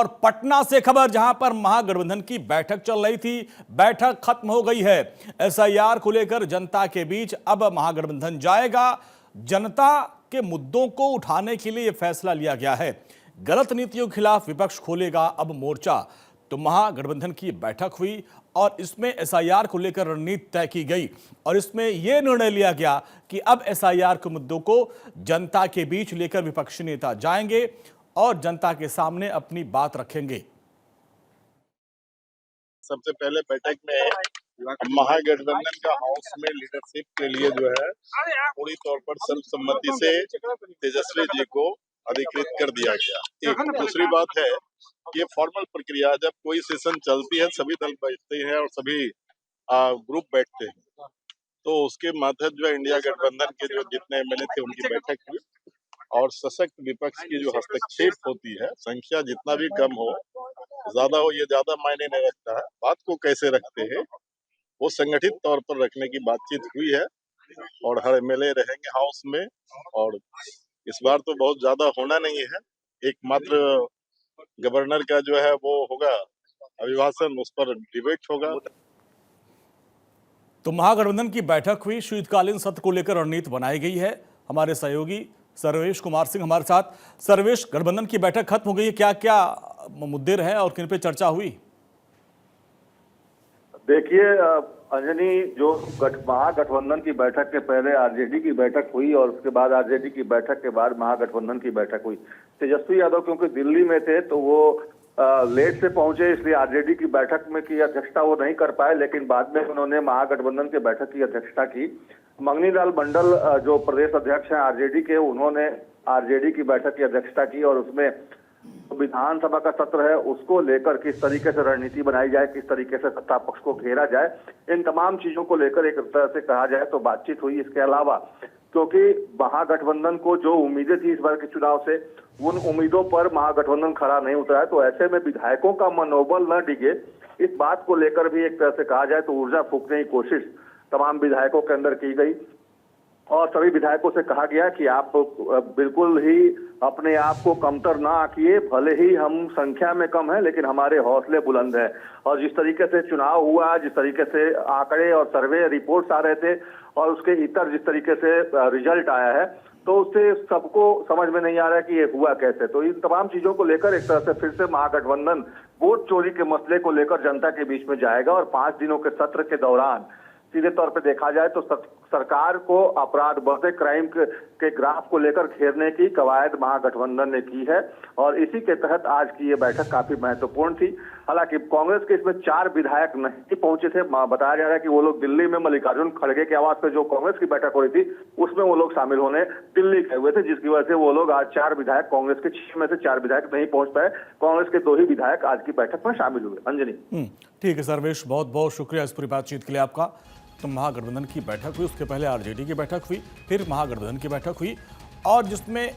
और पटना से खबर, जहां पर महागठबंधन की बैठक चल रही थी, बैठक खत्म हो गई है। एसआईआर को लेकर जनता के बीच अब महागठबंधन जाएगा। जनता के मुद्दों को उठाने के लिए यह फैसला लिया गया है। गलत नीतियों के खिलाफ विपक्ष खोलेगा अब मोर्चा। तो महागठबंधन की बैठक हुई और इसमें एसआईआर को लेकर रणनीति तय की गई और इसमें यह निर्णय लिया गया कि अब एसआईआर के मुद्दों को जनता के बीच लेकर विपक्षी नेता जाएंगे और जनता के सामने अपनी बात रखेंगे। सबसे पहले बैठक में महागठबंधन का हाउस में लीडरशिप के लिए जो है पूरी तौर पर सर्वसम्मति से तेजस्वी जी को अधिकृत कर दिया गया। एक दूसरी बात है, ये फॉर्मल प्रक्रिया, जब कोई सेशन चलती है सभी दल बैठते हैं और सभी ग्रुप बैठते हैं, तो उसके माध्यम जो इंडिया गठबंधन के जो जितने एमएलए थे उनकी बैठक हुई और सशक्त विपक्ष की जो हस्तक्षेप होती है, संख्या जितना भी कम हो ज्यादा हो, ये ज्यादा मायने नहीं रखता है। बात को कैसे रखते हैं वो संगठित तौर पर रखने की बातचीत हुई है और हर एमएलए रहेंगे हाउस में। और इस बार तो बहुत ज्यादा होना नहीं है, एकमात्र गवर्नर का जो है वो होगा अभिभाषण, उस पर डिबेट होगा। तो महागठबंधन की बैठक हुई, शीतकालीन सत्र को लेकर रणनीति बनाई गई है। हमारे सहयोगी सर्वेश कुमार सिंह हमारे साथ। सर्वेश, गठबंधन की बैठक खत्म हो गई है, क्या क्या मुद्दे रहे और किन पे चर्चा हुई? देखिए अंजनी, जो महागठबंधन की बैठक के पहले आरजेडी की बैठक हुई और उसके बाद आरजेडी की बैठक के बाद महागठबंधन की बैठक हुई। तेजस्वी यादव क्योंकि दिल्ली में थे तो वो लेट से पहुंचे, इसलिए आरजेडी की बैठक में की अध्यक्षता वो नहीं कर पाए, लेकिन बाद में उन्होंने महागठबंधन की बैठक की अध्यक्षता की। मंगनी लाल मंडल जो प्रदेश अध्यक्ष हैं आरजेडी के, उन्होंने आरजेडी की बैठक की अध्यक्षता की और उसमें विधानसभा का सत्र है उसको लेकर किस तरीके से रणनीति बनाई जाए, किस तरीके से सत्ता पक्ष को घेरा जाए, इन तमाम चीजों को लेकर एक तरह से कहा जाए तो बातचीत हुई। इसके अलावा क्योंकि महागठबंधन को जो उम्मीदें थी इस बार के चुनाव से, उन उम्मीदों पर महागठबंधन खरा नहीं उतरा है, तो ऐसे में विधायकों का मनोबल न डिगे, इस बात को लेकर भी एक तरह से कहा जाए तो ऊर्जा फूंकने की कोशिश तमाम विधायकों के अंदर की गई और सभी विधायकों से कहा गया कि आप बिल्कुल ही अपने आप को कमतर ना आंकिए, भले ही हम संख्या में कम है लेकिन हमारे हौसले बुलंद है। और जिस तरीके से चुनाव हुआ, जिस तरीके से आंकड़े और सर्वे रिपोर्ट्स आ रहे थे और उसके इतर जिस तरीके से रिजल्ट आया है, तो उससे सबको समझ में नहीं आ रहा है कि ये हुआ कैसे। तो इन तमाम चीजों को लेकर एक तरह से फिर से महागठबंधन वोट चोरी के मसले को लेकर जनता के बीच में जाएगा और 5 दिनों के सत्र के दौरान सीधे तौर पे देखा जाए तो सरकार को अपराध बढ़ते क्राइम के ग्राफ को लेकर घेरने की कवायद महागठबंधन ने की है और इसी के तहत आज की ये बैठक काफी महत्वपूर्ण थी। हालांकि कांग्रेस के इसमें 4 विधायक नहीं पहुंचे थे। बताया जा रहा है कि वो लोग दिल्ली में मल्लिकार्जुन खड़गे के आवास पे जो कांग्रेस की बैठक हो रही थी उसमें वो लोग शामिल होने दिल्ली गए हुए थे, जिसकी वजह से वो लोग आज 4 विधायक, कांग्रेस के 6 में से 4 विधायक नहीं पहुंच पाए। कांग्रेस के 2 ही विधायक आज की बैठक में शामिल हुए। अंजनी, ठीक है सर्वेश, बहुत बहुत शुक्रिया इस पूरी बातचीत के लिए आपका। तो महागठबंधन की बैठक हुई, उसके पहले आरजेडी की बैठक हुई, फिर महागठबंधन की बैठक हुई और जिसमें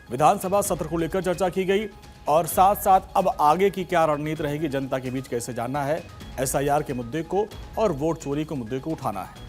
विधानसभा सत्र को लेकर चर्चा की गई और साथ साथ अब आगे की क्या रणनीति रहेगी, जनता के बीच कैसे जाना है, एसआईआर के मुद्दे को और वोट चोरी के मुद्दे को उठाना है।